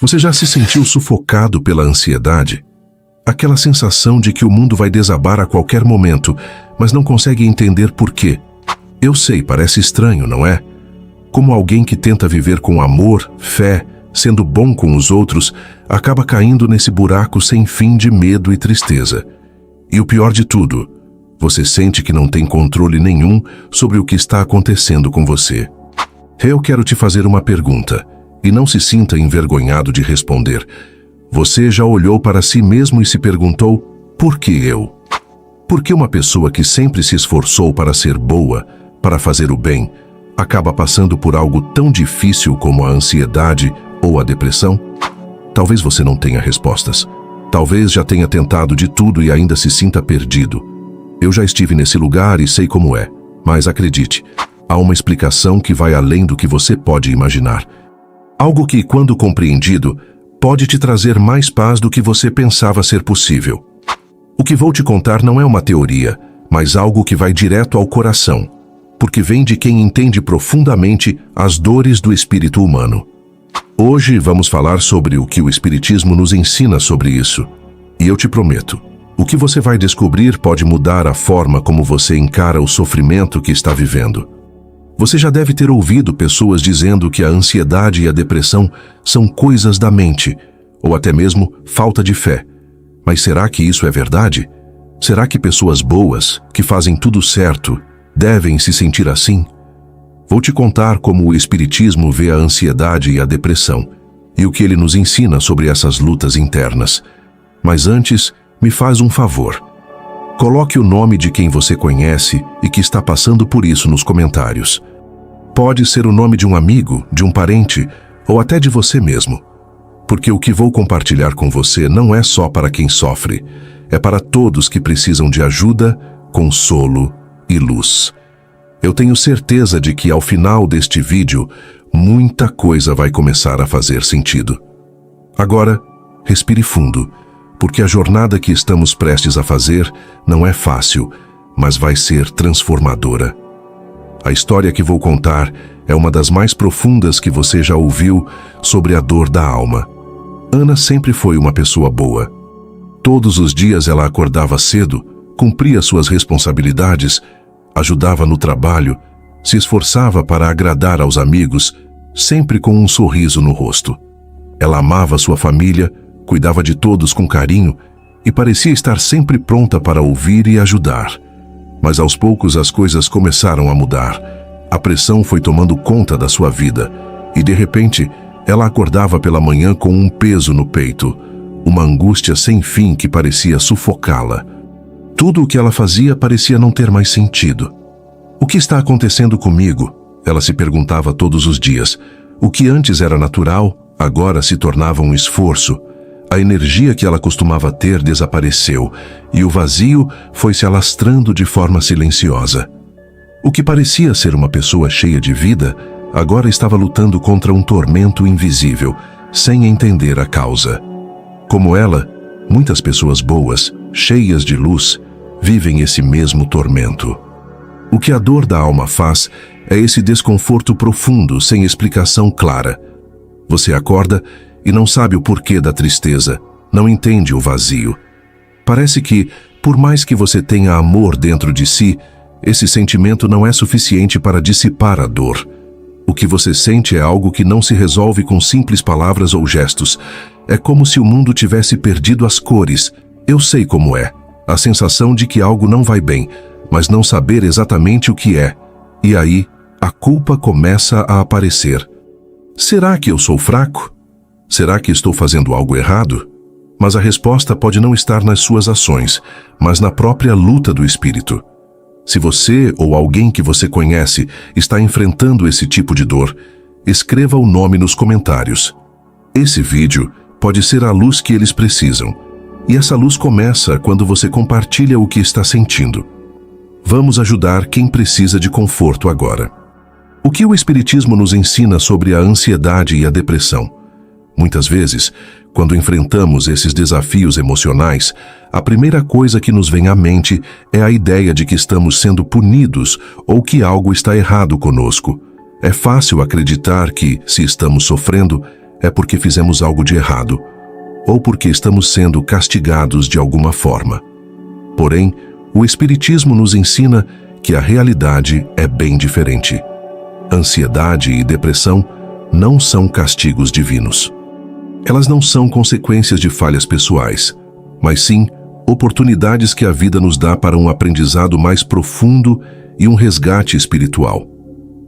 Você já se sentiu sufocado pela ansiedade? Aquela sensação de que o mundo vai desabar a qualquer momento, mas não consegue entender por quê. Eu sei, parece estranho, não é? Como alguém que tenta viver com amor, fé, sendo bom com os outros, acaba caindo nesse buraco sem fim de medo e tristeza. E o pior de tudo, você sente que não tem controle nenhum sobre o que está acontecendo com você. Eu quero te fazer uma pergunta, e não se sinta envergonhado de responder. Você já olhou para si mesmo e se perguntou, por que eu? Por que uma pessoa que sempre se esforçou para ser boa, para fazer o bem, acaba passando por algo tão difícil como a ansiedade ou a depressão? Talvez você não tenha respostas. Talvez já tenha tentado de tudo e ainda se sinta perdido. Eu já estive nesse lugar e sei como é, mas acredite, há uma explicação que vai além do que você pode imaginar. Algo que, quando compreendido, pode te trazer mais paz do que você pensava ser possível. O que vou te contar não é uma teoria, mas algo que vai direto ao coração, porque vem de quem entende profundamente as dores do espírito humano. Hoje vamos falar sobre o que o Espiritismo nos ensina sobre isso. E eu te prometo, o que você vai descobrir pode mudar a forma como você encara o sofrimento que está vivendo. Você já deve ter ouvido pessoas dizendo que a ansiedade e a depressão são coisas da mente, ou até mesmo falta de fé. Mas será que isso é verdade? Será que pessoas boas, que fazem tudo certo, devem se sentir assim? Vou te contar como o Espiritismo vê a ansiedade e a depressão, e o que ele nos ensina sobre essas lutas internas. Mas antes, me faz um favor. Coloque o nome de quem você conhece e que está passando por isso nos comentários. Pode ser o nome de um amigo, de um parente, ou até de você mesmo. Porque o que vou compartilhar com você não é só para quem sofre, é para todos que precisam de ajuda, consolo e luz. Eu tenho certeza de que ao final deste vídeo, muita coisa vai começar a fazer sentido. Agora, respire fundo, porque a jornada que estamos prestes a fazer não é fácil, mas vai ser transformadora. A história que vou contar é uma das mais profundas que você já ouviu sobre a dor da alma. Ana sempre foi uma pessoa boa. Todos os dias ela acordava cedo, cumpria suas responsabilidades, ajudava no trabalho, se esforçava para agradar aos amigos, sempre com um sorriso no rosto. Ela amava sua família, cuidava de todos com carinho e parecia estar sempre pronta para ouvir e ajudar. Mas aos poucos as coisas começaram a mudar. A pressão foi tomando conta da sua vida e, de repente, ela acordava pela manhã com um peso no peito, uma angústia sem fim que parecia sufocá-la. Tudo o que ela fazia parecia não ter mais sentido. O que está acontecendo comigo? Ela se perguntava todos os dias. O que antes era natural, agora se tornava um esforço. A energia que ela costumava ter desapareceu e o vazio foi se alastrando de forma silenciosa. O que parecia ser uma pessoa cheia de vida, agora estava lutando contra um tormento invisível, sem entender a causa. Como ela, muitas pessoas boas, cheias de luz, vivem esse mesmo tormento. O que a dor da alma faz é esse desconforto profundo sem explicação clara. Você acorda e não sabe o porquê da tristeza, não entende o vazio. Parece que, por mais que você tenha amor dentro de si, esse sentimento não é suficiente para dissipar a dor. O que você sente é algo que não se resolve com simples palavras ou gestos. É como se o mundo tivesse perdido as cores. Eu sei como é. A sensação de que algo não vai bem, mas não saber exatamente o que é. E aí, a culpa começa a aparecer. Será que eu sou fraco? Será que estou fazendo algo errado? Mas a resposta pode não estar nas suas ações, mas na própria luta do espírito. Se você ou alguém que você conhece está enfrentando esse tipo de dor, escreva o nome nos comentários. Esse vídeo pode ser a luz que eles precisam. E essa luz começa quando você compartilha o que está sentindo. Vamos ajudar quem precisa de conforto agora. O que o Espiritismo nos ensina sobre a ansiedade e a depressão? Muitas vezes, quando enfrentamos esses desafios emocionais, a primeira coisa que nos vem à mente é a ideia de que estamos sendo punidos ou que algo está errado conosco. É fácil acreditar que, se estamos sofrendo, é porque fizemos algo de errado, ou porque estamos sendo castigados de alguma forma. Porém, o Espiritismo nos ensina que a realidade é bem diferente. Ansiedade e depressão não são castigos divinos. Elas não são consequências de falhas pessoais, mas sim oportunidades que a vida nos dá para um aprendizado mais profundo e um resgate espiritual.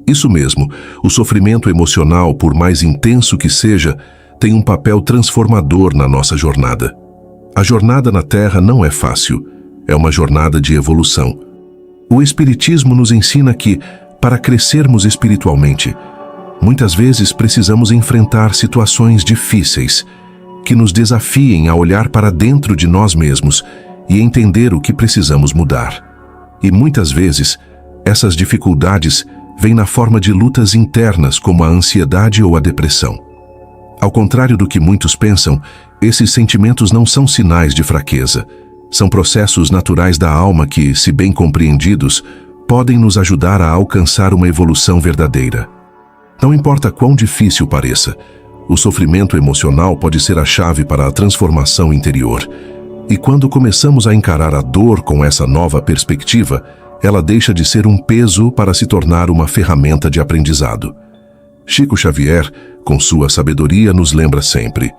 Isso mesmo, o sofrimento emocional, por mais intenso que seja, tem um papel transformador na nossa jornada. A jornada na Terra não é fácil, é uma jornada de evolução. O Espiritismo nos ensina que, para crescermos espiritualmente, muitas vezes precisamos enfrentar situações difíceis, que nos desafiem a olhar para dentro de nós mesmos e entender o que precisamos mudar. E muitas vezes, essas dificuldades vêm na forma de lutas internas como a ansiedade ou a depressão. Ao contrário do que muitos pensam, esses sentimentos não são sinais de fraqueza. São processos naturais da alma que, se bem compreendidos, podem nos ajudar a alcançar uma evolução verdadeira. Não importa quão difícil pareça, o sofrimento emocional pode ser a chave para a transformação interior. E quando começamos a encarar a dor com essa nova perspectiva, ela deixa de ser um peso para se tornar uma ferramenta de aprendizado. Chico Xavier, com sua sabedoria, nos lembra sempre: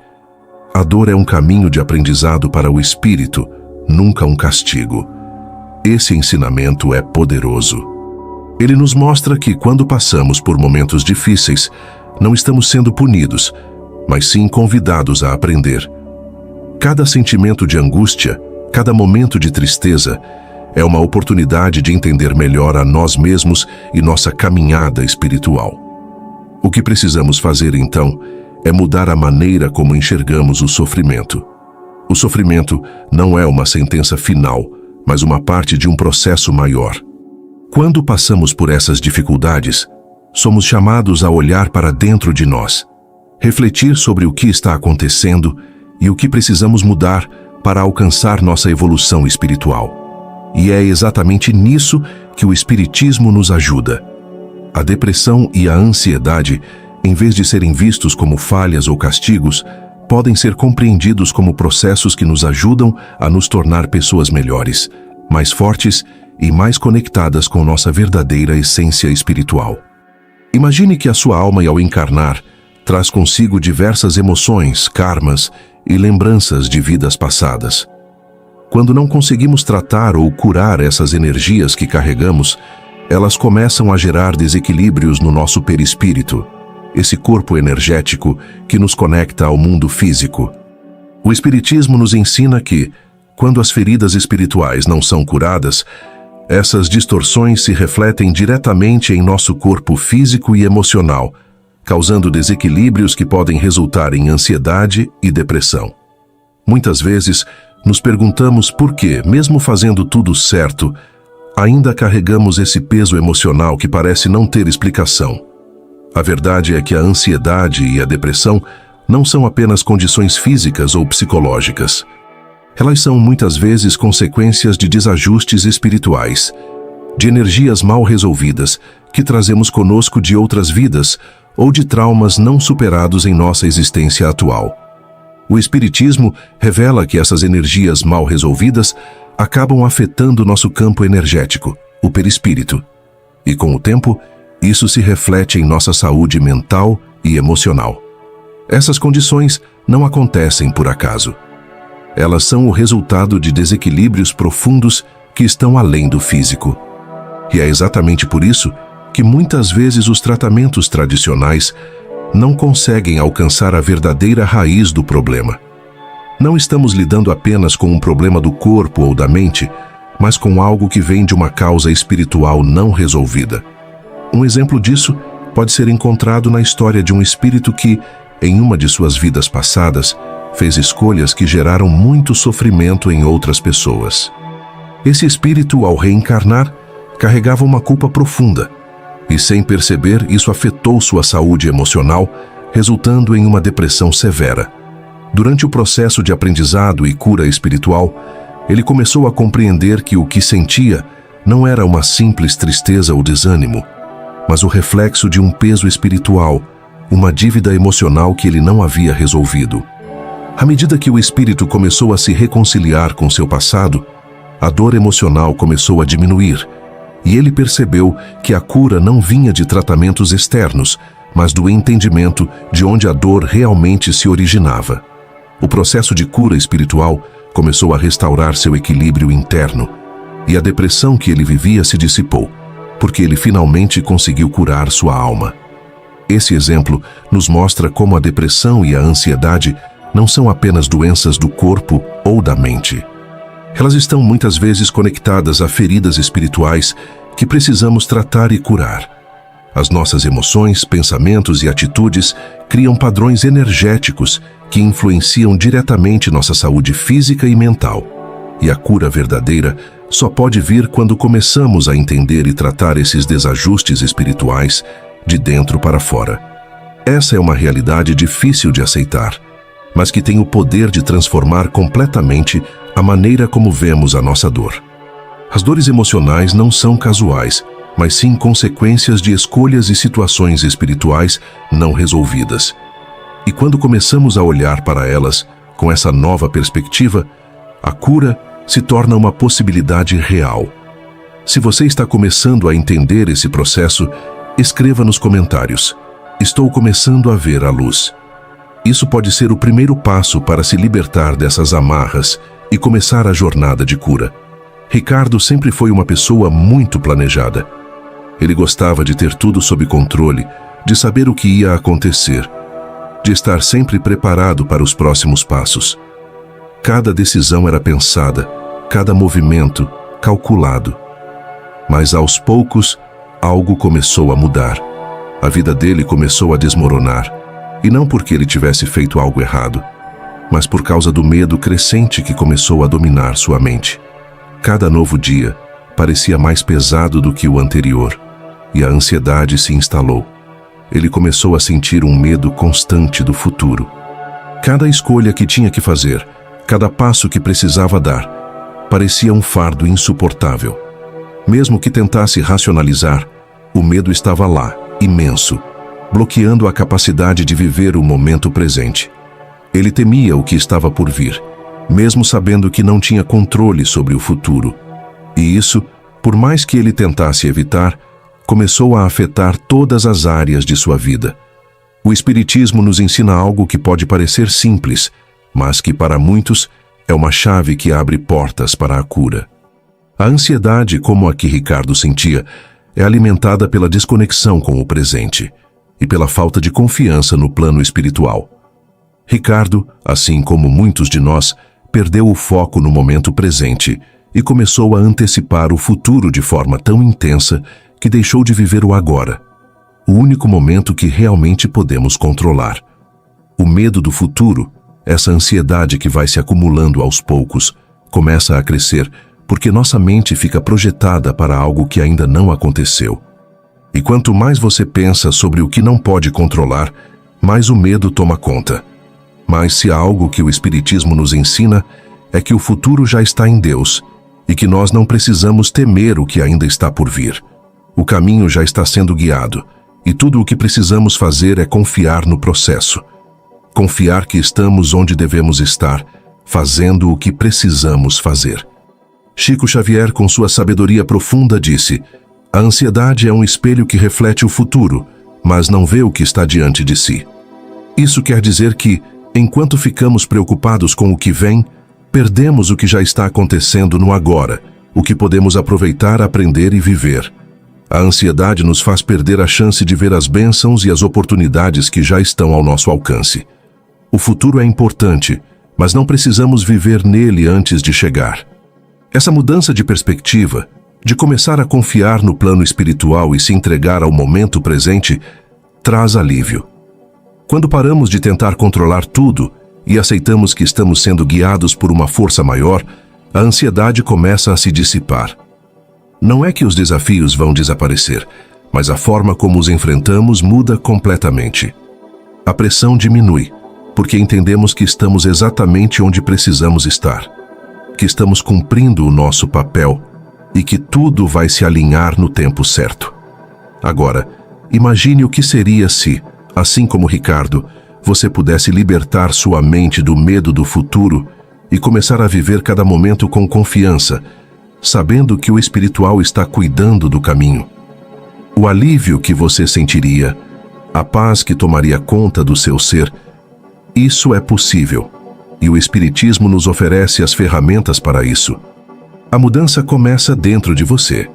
a dor é um caminho de aprendizado para o espírito, nunca um castigo. Esse ensinamento é poderoso. Ele nos mostra que, quando passamos por momentos difíceis, não estamos sendo punidos, mas sim convidados a aprender. Cada sentimento de angústia, cada momento de tristeza, é uma oportunidade de entender melhor a nós mesmos e nossa caminhada espiritual. O que precisamos fazer, então, é mudar a maneira como enxergamos o sofrimento. O sofrimento não é uma sentença final, mas uma parte de um processo maior. Quando passamos por essas dificuldades, somos chamados a olhar para dentro de nós, refletir sobre o que está acontecendo e o que precisamos mudar para alcançar nossa evolução espiritual. E é exatamente nisso que o Espiritismo nos ajuda. A depressão e a ansiedade, em vez de serem vistos como falhas ou castigos, podem ser compreendidos como processos que nos ajudam a nos tornar pessoas melhores, mais fortes e mais conectadas com nossa verdadeira essência espiritual. Imagine que a sua alma, ao encarnar, traz consigo diversas emoções, karmas e lembranças de vidas passadas. Quando não conseguimos tratar ou curar essas energias que carregamos, elas começam a gerar desequilíbrios no nosso perispírito, esse corpo energético que nos conecta ao mundo físico. O Espiritismo nos ensina que, quando as feridas espirituais não são curadas, essas distorções se refletem diretamente em nosso corpo físico e emocional, causando desequilíbrios que podem resultar em ansiedade e depressão. Muitas vezes, nos perguntamos por que, mesmo fazendo tudo certo, ainda carregamos esse peso emocional que parece não ter explicação. A verdade é que a ansiedade e a depressão não são apenas condições físicas ou psicológicas. Elas são muitas vezes consequências de desajustes espirituais, de energias mal resolvidas que trazemos conosco de outras vidas ou de traumas não superados em nossa existência atual. O Espiritismo revela que essas energias mal resolvidas acabam afetando nosso campo energético, o perispírito. E com o tempo, isso se reflete em nossa saúde mental e emocional. Essas condições não acontecem por acaso. Elas são o resultado de desequilíbrios profundos que estão além do físico. E é exatamente por isso que muitas vezes os tratamentos tradicionais não conseguem alcançar a verdadeira raiz do problema. Não estamos lidando apenas com um problema do corpo ou da mente, mas com algo que vem de uma causa espiritual não resolvida. Um exemplo disso pode ser encontrado na história de um espírito que, em uma de suas vidas passadas, fez escolhas que geraram muito sofrimento em outras pessoas. Esse espírito, ao reencarnar, carregava uma culpa profunda, e sem perceber, isso afetou sua saúde emocional, resultando em uma depressão severa. Durante o processo de aprendizado e cura espiritual, ele começou a compreender que o que sentia não era uma simples tristeza ou desânimo, mas o reflexo de um peso espiritual uma dívida emocional que ele não havia resolvido. À medida que o espírito começou a se reconciliar com seu passado, a dor emocional começou a diminuir, e ele percebeu que a cura não vinha de tratamentos externos, mas do entendimento de onde a dor realmente se originava. O processo de cura espiritual começou a restaurar seu equilíbrio interno, e a depressão que ele vivia se dissipou, porque ele finalmente conseguiu curar sua alma. Esse exemplo nos mostra como a depressão e a ansiedade não são apenas doenças do corpo ou da mente. Elas estão muitas vezes conectadas a feridas espirituais que precisamos tratar e curar. As nossas emoções, pensamentos e atitudes criam padrões energéticos que influenciam diretamente nossa saúde física e mental. E a cura verdadeira só pode vir quando começamos a entender e tratar esses desajustes espirituais de dentro para fora. Essa é uma realidade difícil de aceitar, mas que tem o poder de transformar completamente a maneira como vemos a nossa dor. As dores emocionais não são casuais, mas sim consequências de escolhas e situações espirituais não resolvidas. E quando começamos a olhar para elas com essa nova perspectiva, a cura se torna uma possibilidade real. Se você está começando a entender esse processo, escreva nos comentários: "Estou começando a ver a luz". Isso pode ser o primeiro passo para se libertar dessas amarras e começar a jornada de cura. Ricardo sempre foi uma pessoa muito planejada. Ele gostava de ter tudo sob controle, de saber o que ia acontecer, de estar sempre preparado para os próximos passos. Cada decisão era pensada, cada movimento calculado. Mas aos poucos, algo começou a mudar. A vida dele começou a desmoronar, e não porque ele tivesse feito algo errado, mas por causa do medo crescente que começou a dominar sua mente. Cada novo dia parecia mais pesado do que o anterior, e a ansiedade se instalou. Ele começou a sentir um medo constante do futuro. Cada escolha que tinha que fazer, cada passo que precisava dar, parecia um fardo insuportável. Mesmo que tentasse racionalizar, o medo estava lá, imenso, bloqueando a capacidade de viver o momento presente. Ele temia o que estava por vir, mesmo sabendo que não tinha controle sobre o futuro. E isso, por mais que ele tentasse evitar, começou a afetar todas as áreas de sua vida. O Espiritismo nos ensina algo que pode parecer simples, mas que para muitos é uma chave que abre portas para a cura. A ansiedade, como a que Ricardo sentia, é alimentada pela desconexão com o presente e pela falta de confiança no plano espiritual. Ricardo, assim como muitos de nós, perdeu o foco no momento presente e começou a antecipar o futuro de forma tão intensa que deixou de viver o agora, o único momento que realmente podemos controlar. O medo do futuro, essa ansiedade que vai se acumulando aos poucos, começa a crescer porque nossa mente fica projetada para algo que ainda não aconteceu. E quanto mais você pensa sobre o que não pode controlar, mais o medo toma conta. Mas se há algo que o Espiritismo nos ensina, é que o futuro já está em Deus e que nós não precisamos temer o que ainda está por vir. O caminho já está sendo guiado e tudo o que precisamos fazer é confiar no processo. Confiar que estamos onde devemos estar, fazendo o que precisamos fazer. Chico Xavier, com sua sabedoria profunda, disse: "A ansiedade é um espelho que reflete o futuro, mas não vê o que está diante de si." Isso quer dizer que, enquanto ficamos preocupados com o que vem, perdemos o que já está acontecendo no agora, o que podemos aproveitar, aprender e viver. A ansiedade nos faz perder a chance de ver as bênçãos e as oportunidades que já estão ao nosso alcance. O futuro é importante, mas não precisamos viver nele antes de chegar. Essa mudança de perspectiva, de começar a confiar no plano espiritual e se entregar ao momento presente, traz alívio. Quando paramos de tentar controlar tudo e aceitamos que estamos sendo guiados por uma força maior, a ansiedade começa a se dissipar. Não é que os desafios vão desaparecer, mas a forma como os enfrentamos muda completamente. A pressão diminui, porque entendemos que estamos exatamente onde precisamos estar, que estamos cumprindo o nosso papel e que tudo vai se alinhar no tempo certo. Agora, imagine o que seria se, assim como Ricardo, você pudesse libertar sua mente do medo do futuro e começar a viver cada momento com confiança, sabendo que o espiritual está cuidando do caminho. O alívio que você sentiria, a paz que tomaria conta do seu ser, isso é possível, e o Espiritismo nos oferece as ferramentas para isso. A mudança começa dentro de você.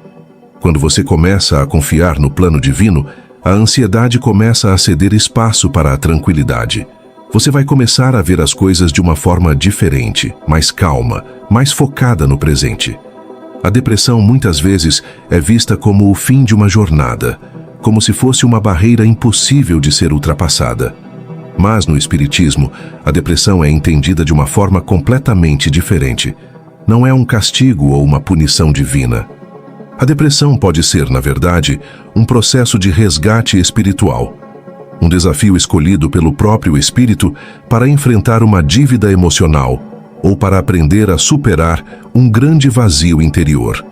Quando você começa a confiar no plano divino, a ansiedade começa a ceder espaço para a tranquilidade. Você vai começar a ver as coisas de uma forma diferente, mais calma, mais focada no presente. A depressão muitas vezes é vista como o fim de uma jornada, como se fosse uma barreira impossível de ser ultrapassada. Mas no Espiritismo, a depressão é entendida de uma forma completamente diferente. Não é um castigo ou uma punição divina. A depressão pode ser, na verdade, um processo de resgate espiritual. Um desafio escolhido pelo próprio espírito para enfrentar uma dívida emocional ou para aprender a superar um grande vazio interior.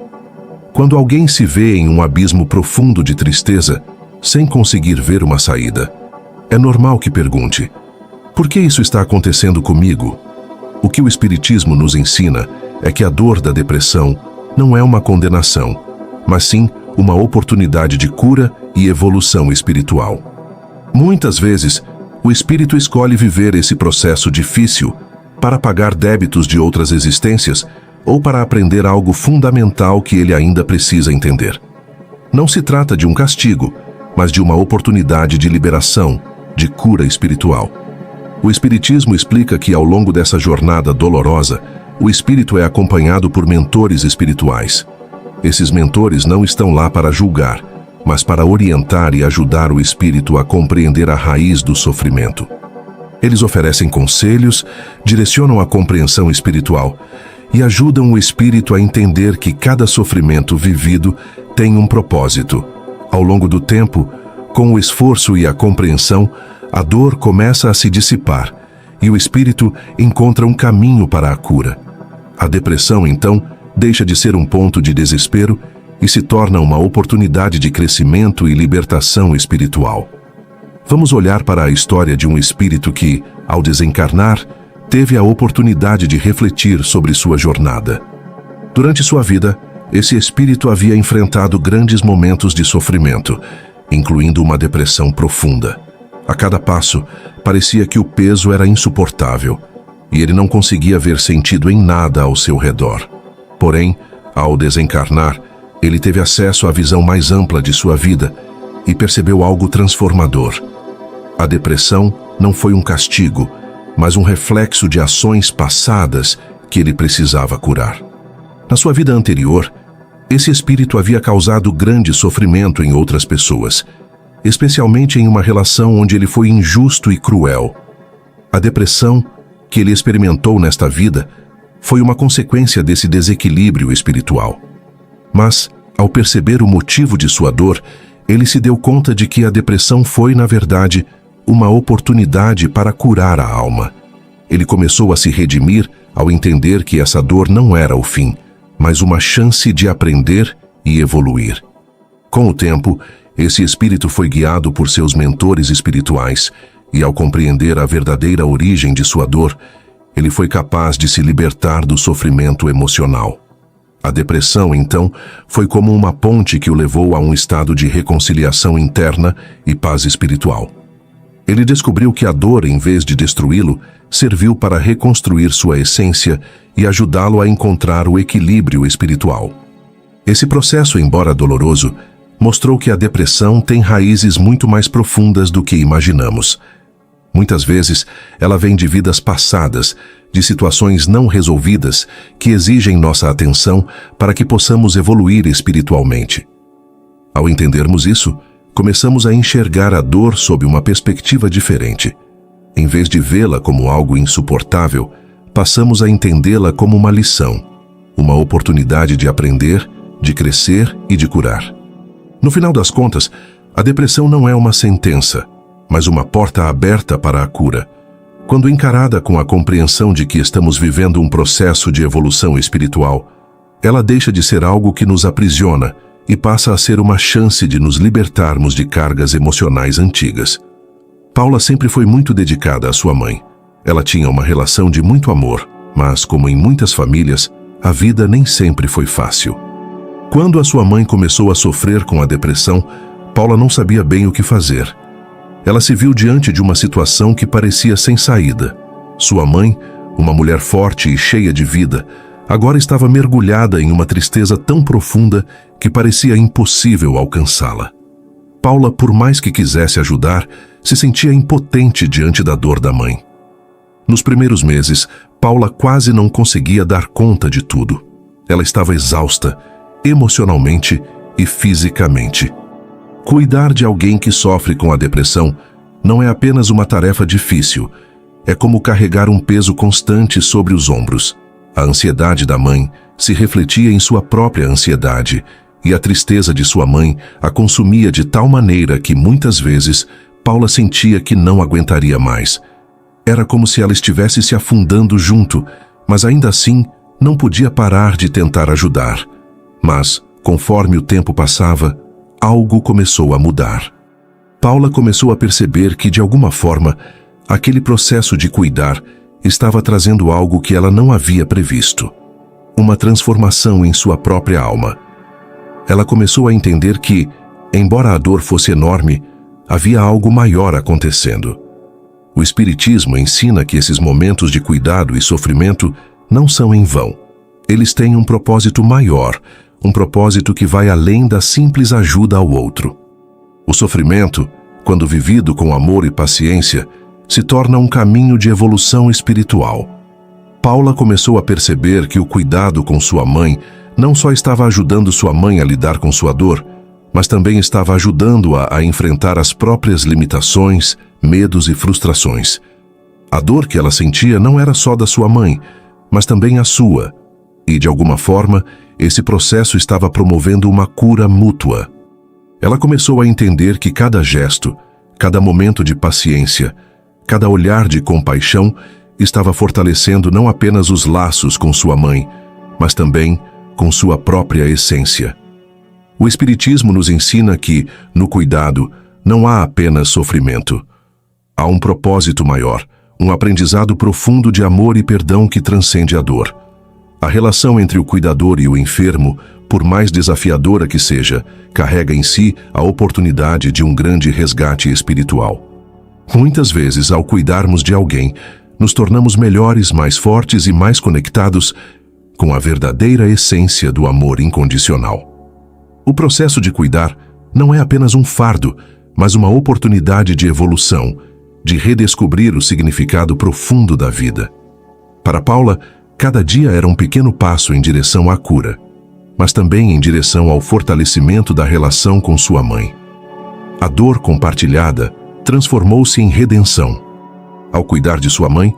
Quando alguém se vê em um abismo profundo de tristeza, sem conseguir ver uma saída, é normal que pergunte: por que isso está acontecendo comigo? O que o Espiritismo nos ensina é que a dor da depressão não é uma condenação, mas sim uma oportunidade de cura e evolução espiritual. Muitas vezes, o espírito escolhe viver esse processo difícil para pagar débitos de outras existências ou para aprender algo fundamental que ele ainda precisa entender. Não se trata de um castigo, mas de uma oportunidade de liberação, de cura espiritual. O Espiritismo explica que ao longo dessa jornada dolorosa, o espírito é acompanhado por mentores espirituais. Esses mentores não estão lá para julgar, mas para orientar e ajudar o espírito a compreender a raiz do sofrimento. Eles oferecem conselhos, direcionam a compreensão espiritual e ajudam o espírito a entender que cada sofrimento vivido tem um propósito. Ao longo do tempo, com o esforço e a compreensão, a dor começa a se dissipar e o espírito encontra um caminho para a cura. A depressão, então, deixa de ser um ponto de desespero e se torna uma oportunidade de crescimento e libertação espiritual. Vamos olhar para a história de um espírito que, ao desencarnar, teve a oportunidade de refletir sobre sua jornada. Durante sua vida, esse espírito havia enfrentado grandes momentos de sofrimento, incluindo uma depressão profunda. A cada passo, parecia que o peso era insuportável e ele não conseguia ver sentido em nada ao seu redor. Porém, ao desencarnar, ele teve acesso à visão mais ampla de sua vida e percebeu algo transformador. A depressão não foi um castigo, mas um reflexo de ações passadas que ele precisava curar. Na sua vida anterior, esse espírito havia causado grande sofrimento em outras pessoas, especialmente em uma relação onde ele foi injusto e cruel. A depressão que ele experimentou nesta vida foi uma consequência desse desequilíbrio espiritual. Mas, ao perceber o motivo de sua dor, ele se deu conta de que a depressão foi, na verdade, uma oportunidade para curar a alma. Ele começou a se redimir ao entender que essa dor não era o fim, mas uma chance de aprender e evoluir. Com o tempo, esse espírito foi guiado por seus mentores espirituais e, ao compreender a verdadeira origem de sua dor, ele foi capaz de se libertar do sofrimento emocional. A depressão, então, foi como uma ponte que o levou a um estado de reconciliação interna e paz espiritual. Ele descobriu que a dor, em vez de destruí-lo, serviu para reconstruir sua essência e ajudá-lo a encontrar o equilíbrio espiritual. Esse processo, embora doloroso, mostrou que a depressão tem raízes muito mais profundas do que imaginamos. Muitas vezes, ela vem de vidas passadas, de situações não resolvidas que exigem nossa atenção para que possamos evoluir espiritualmente. Ao entendermos isso, começamos a enxergar a dor sob uma perspectiva diferente. Em vez de vê-la como algo insuportável, passamos a entendê-la como uma lição, uma oportunidade de aprender, de crescer e de curar. No final das contas, a depressão não é uma sentença, mas uma porta aberta para a cura. Quando encarada com a compreensão de que estamos vivendo um processo de evolução espiritual, ela deixa de ser algo que nos aprisiona e passa a ser uma chance de nos libertarmos de cargas emocionais antigas. Paula sempre foi muito dedicada à sua mãe. Ela tinha uma relação de muito amor, mas, como em muitas famílias, a vida nem sempre foi fácil. Quando a sua mãe começou a sofrer com a depressão, Paula não sabia bem o que fazer. Ela se viu diante de uma situação que parecia sem saída. Sua mãe, uma mulher forte e cheia de vida, agora estava mergulhada em uma tristeza tão profunda que parecia impossível alcançá-la. Paula, por mais que quisesse ajudar, se sentia impotente diante da dor da mãe. Nos primeiros meses, Paula quase não conseguia dar conta de tudo. Ela estava exausta, emocionalmente e fisicamente. Cuidar de alguém que sofre com a depressão não é apenas uma tarefa difícil, é como carregar um peso constante sobre os ombros. A ansiedade da mãe se refletia em sua própria ansiedade, e a tristeza de sua mãe a consumia de tal maneira que, muitas vezes, Paula sentia que não aguentaria mais. Era como se ela estivesse se afundando junto, mas ainda assim não podia parar de tentar ajudar. Mas, conforme o tempo passava, algo começou a mudar. Paula começou a perceber que, de alguma forma, aquele processo de cuidar estava trazendo algo que ela não havia previsto. Uma transformação em sua própria alma. Ela começou a entender que, embora a dor fosse enorme, havia algo maior acontecendo. O Espiritismo ensina que esses momentos de cuidado e sofrimento não são em vão. Eles têm um propósito maior, um propósito que vai além da simples ajuda ao outro. O sofrimento, quando vivido com amor e paciência, se torna um caminho de evolução espiritual. Paula começou a perceber que o cuidado com sua mãe não só estava ajudando sua mãe a lidar com sua dor, mas também estava ajudando-a a enfrentar as próprias limitações, medos e frustrações. A dor que ela sentia não era só da sua mãe, mas também a sua, e de alguma forma, esse processo estava promovendo uma cura mútua. Ela começou a entender que cada gesto, cada momento de paciência, cada olhar de compaixão estava fortalecendo não apenas os laços com sua mãe, mas também com sua própria essência. O Espiritismo nos ensina que, no cuidado, não há apenas sofrimento. Há um propósito maior, um aprendizado profundo de amor e perdão que transcende a dor. A relação entre o cuidador e o enfermo, por mais desafiadora que seja, carrega em si a oportunidade de um grande resgate espiritual. Muitas vezes, ao cuidarmos de alguém, nos tornamos melhores, mais fortes e mais conectados com a verdadeira essência do amor incondicional. O processo de cuidar não é apenas um fardo, mas uma oportunidade de evolução, de redescobrir o significado profundo da vida. Para Paula, cada dia era um pequeno passo em direção à cura, mas também em direção ao fortalecimento da relação com sua mãe. A dor compartilhada transformou-se em redenção. Ao cuidar de sua mãe,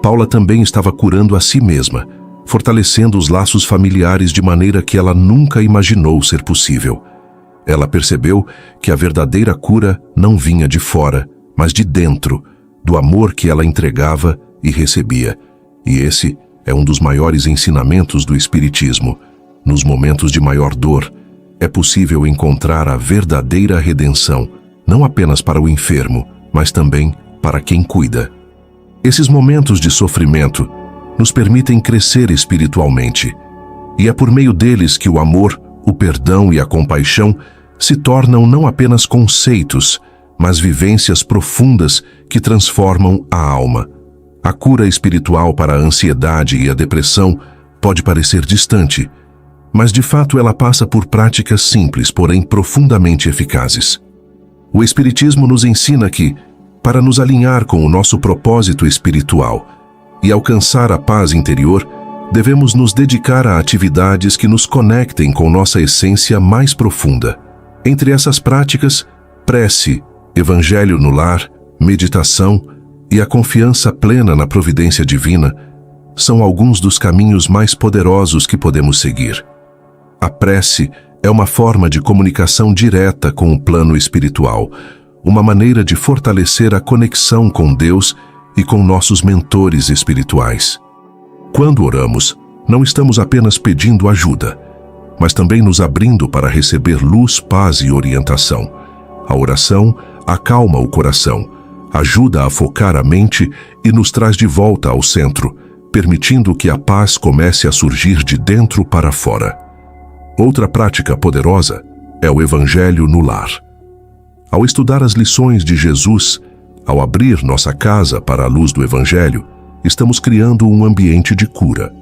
Paula também estava curando a si mesma, fortalecendo os laços familiares de maneira que ela nunca imaginou ser possível. Ela percebeu que a verdadeira cura não vinha de fora, mas de dentro, do amor que ela entregava e recebia. E esse é um dos maiores ensinamentos do Espiritismo. Nos momentos de maior dor, é possível encontrar a verdadeira redenção, não apenas para o enfermo, mas também para quem cuida. Esses momentos de sofrimento nos permitem crescer espiritualmente, e é por meio deles que o amor, o perdão e a compaixão se tornam não apenas conceitos, mas vivências profundas que transformam a alma. A cura espiritual para a ansiedade e a depressão pode parecer distante, mas de fato ela passa por práticas simples, porém profundamente eficazes. O Espiritismo nos ensina que, para nos alinhar com o nosso propósito espiritual e alcançar a paz interior, devemos nos dedicar a atividades que nos conectem com nossa essência mais profunda. Entre essas práticas, prece, evangelho no lar, meditação e a confiança plena na providência divina são alguns dos caminhos mais poderosos que podemos seguir. A prece é uma forma de comunicação direta com o plano espiritual, uma maneira de fortalecer a conexão com Deus e com nossos mentores espirituais. Quando oramos, não estamos apenas pedindo ajuda, mas também nos abrindo para receber luz, paz e orientação. A oração acalma o coração, ajuda a focar a mente e nos traz de volta ao centro, permitindo que a paz comece a surgir de dentro para fora. Outra prática poderosa é o Evangelho no lar. Ao estudar as lições de Jesus, ao abrir nossa casa para a luz do Evangelho, estamos criando um ambiente de cura.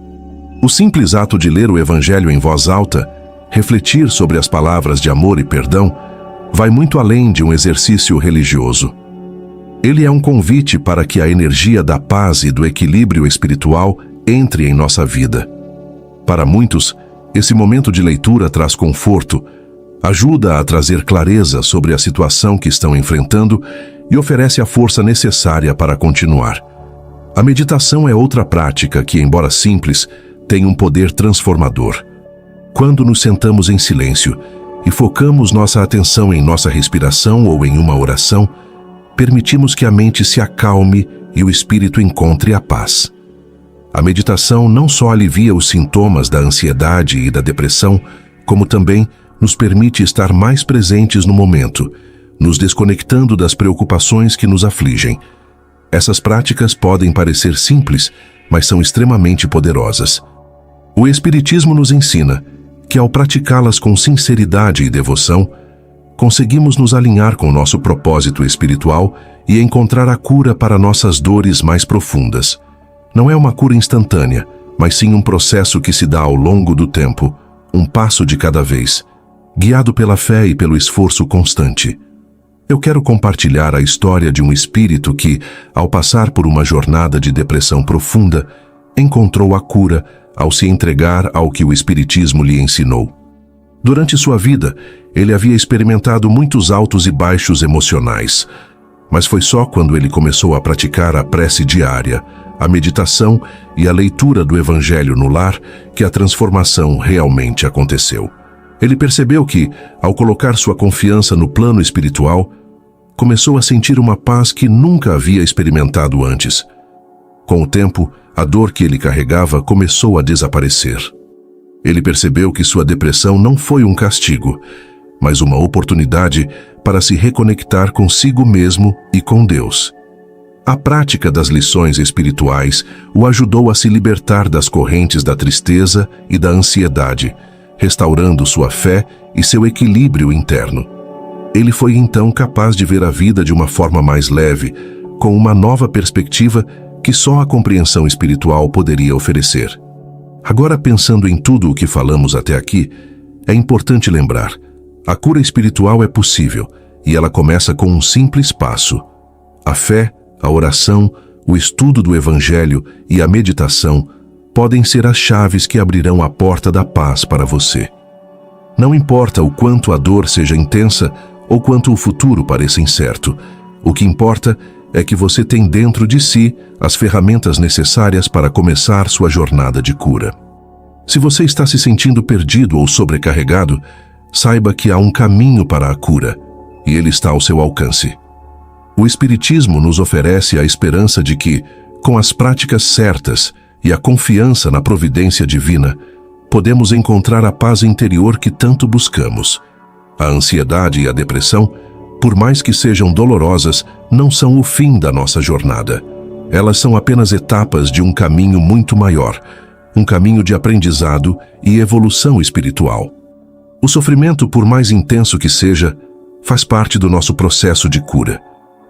O simples ato de ler o Evangelho em voz alta, refletir sobre as palavras de amor e perdão, vai muito além de um exercício religioso. Ele é um convite para que a energia da paz e do equilíbrio espiritual entre em nossa vida. Para muitos, esse momento de leitura traz conforto, ajuda a trazer clareza sobre a situação que estão enfrentando e oferece a força necessária para continuar. A meditação é outra prática que, embora simples, tem um poder transformador. Quando nos sentamos em silêncio e focamos nossa atenção em nossa respiração ou em uma oração, permitimos que a mente se acalme e o espírito encontre a paz. A meditação não só alivia os sintomas da ansiedade e da depressão, como também nos permite estar mais presentes no momento, nos desconectando das preocupações que nos afligem. Essas práticas podem parecer simples, mas são extremamente poderosas. O Espiritismo nos ensina que, ao praticá-las com sinceridade e devoção, conseguimos nos alinhar com nosso propósito espiritual e encontrar a cura para nossas dores mais profundas. Não é uma cura instantânea, mas sim um processo que se dá ao longo do tempo, um passo de cada vez, guiado pela fé e pelo esforço constante. Eu quero compartilhar a história de um espírito que, ao passar por uma jornada de depressão profunda, encontrou a cura ao se entregar ao que o Espiritismo lhe ensinou. Durante sua vida, ele havia experimentado muitos altos e baixos emocionais, mas foi só quando ele começou a praticar a prece diária, a meditação e a leitura do Evangelho no lar que a transformação realmente aconteceu. Ele percebeu que, ao colocar sua confiança no plano espiritual, começou a sentir uma paz que nunca havia experimentado antes. Com o tempo, a dor que ele carregava começou a desaparecer. Ele percebeu que sua depressão não foi um castigo, mas uma oportunidade para se reconectar consigo mesmo e com Deus. A prática das lições espirituais o ajudou a se libertar das correntes da tristeza e da ansiedade, restaurando sua fé e seu equilíbrio interno. Ele foi então capaz de ver a vida de uma forma mais leve, com uma nova perspectiva que só a compreensão espiritual poderia oferecer. Agora, pensando em tudo o que falamos até aqui, é importante lembrar: a cura espiritual é possível e ela começa com um simples passo. A fé, a oração, o estudo do Evangelho e a meditação podem ser as chaves que abrirão a porta da paz para você. Não importa o quanto a dor seja intensa ou quanto o futuro pareça incerto, o que importa é que você tem dentro de si as ferramentas necessárias para começar sua jornada de cura. Se você está se sentindo perdido ou sobrecarregado, saiba que há um caminho para a cura, e ele está ao seu alcance. O Espiritismo nos oferece a esperança de que, com as práticas certas e a confiança na providência divina, podemos encontrar a paz interior que tanto buscamos. A ansiedade e a depressão, por mais que sejam dolorosas, não são o fim da nossa jornada. Elas são apenas etapas de um caminho muito maior, um caminho de aprendizado e evolução espiritual. O sofrimento, por mais intenso que seja, faz parte do nosso processo de cura.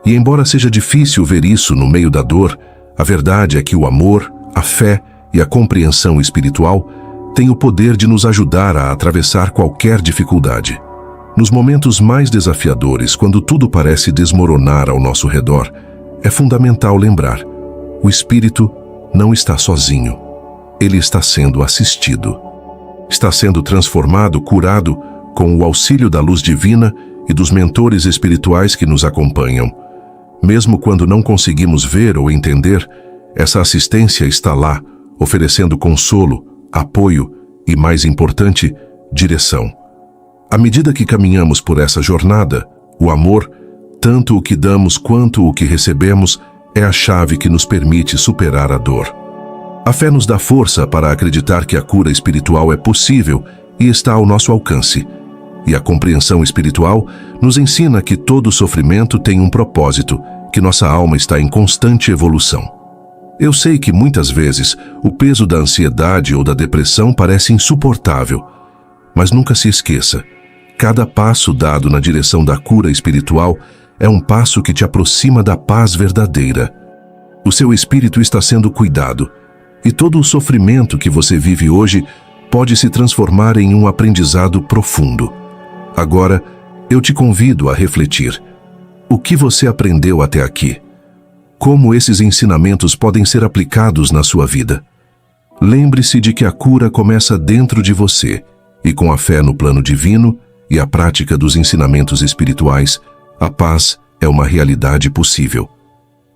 E embora seja difícil ver isso no meio da dor, a verdade é que o amor, a fé e a compreensão espiritual têm o poder de nos ajudar a atravessar qualquer dificuldade. Nos momentos mais desafiadores, quando tudo parece desmoronar ao nosso redor, é fundamental lembrar: o espírito não está sozinho. Ele está sendo assistido. Está sendo transformado, curado, com o auxílio da luz divina e dos mentores espirituais que nos acompanham. Mesmo quando não conseguimos ver ou entender, essa assistência está lá, oferecendo consolo, apoio e, mais importante, direção. À medida que caminhamos por essa jornada, o amor, tanto o que damos quanto o que recebemos, é a chave que nos permite superar a dor. A fé nos dá força para acreditar que a cura espiritual é possível e está ao nosso alcance. E a compreensão espiritual nos ensina que todo sofrimento tem um propósito, que nossa alma está em constante evolução. Eu sei que muitas vezes o peso da ansiedade ou da depressão parece insuportável, mas nunca se esqueça, cada passo dado na direção da cura espiritual é um passo que te aproxima da paz verdadeira. O seu espírito está sendo cuidado, e todo o sofrimento que você vive hoje pode se transformar em um aprendizado profundo. Agora, eu te convido a refletir. O que você aprendeu até aqui? Como esses ensinamentos podem ser aplicados na sua vida? Lembre-se de que a cura começa dentro de você, e com a fé no plano divino e a prática dos ensinamentos espirituais, a paz é uma realidade possível.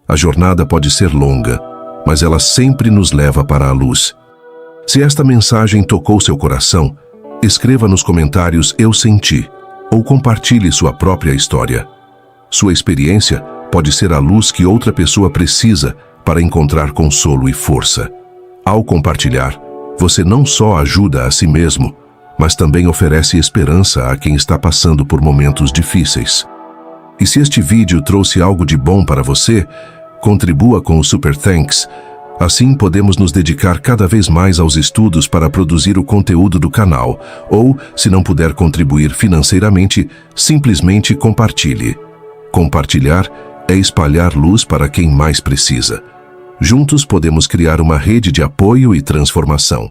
A jornada pode ser longa, mas ela sempre nos leva para a luz. Se esta mensagem tocou seu coração, escreva nos comentários "Eu senti" ou compartilhe sua própria história. Sua experiência pode ser a luz que outra pessoa precisa para encontrar consolo e força. Ao compartilhar, você não só ajuda a si mesmo, mas também oferece esperança a quem está passando por momentos difíceis. E se este vídeo trouxe algo de bom para você, contribua com o Super Thanks. Assim podemos nos dedicar cada vez mais aos estudos para produzir o conteúdo do canal. Ou, se não puder contribuir financeiramente, simplesmente compartilhe. Compartilhar é espalhar luz para quem mais precisa. Juntos podemos criar uma rede de apoio e transformação.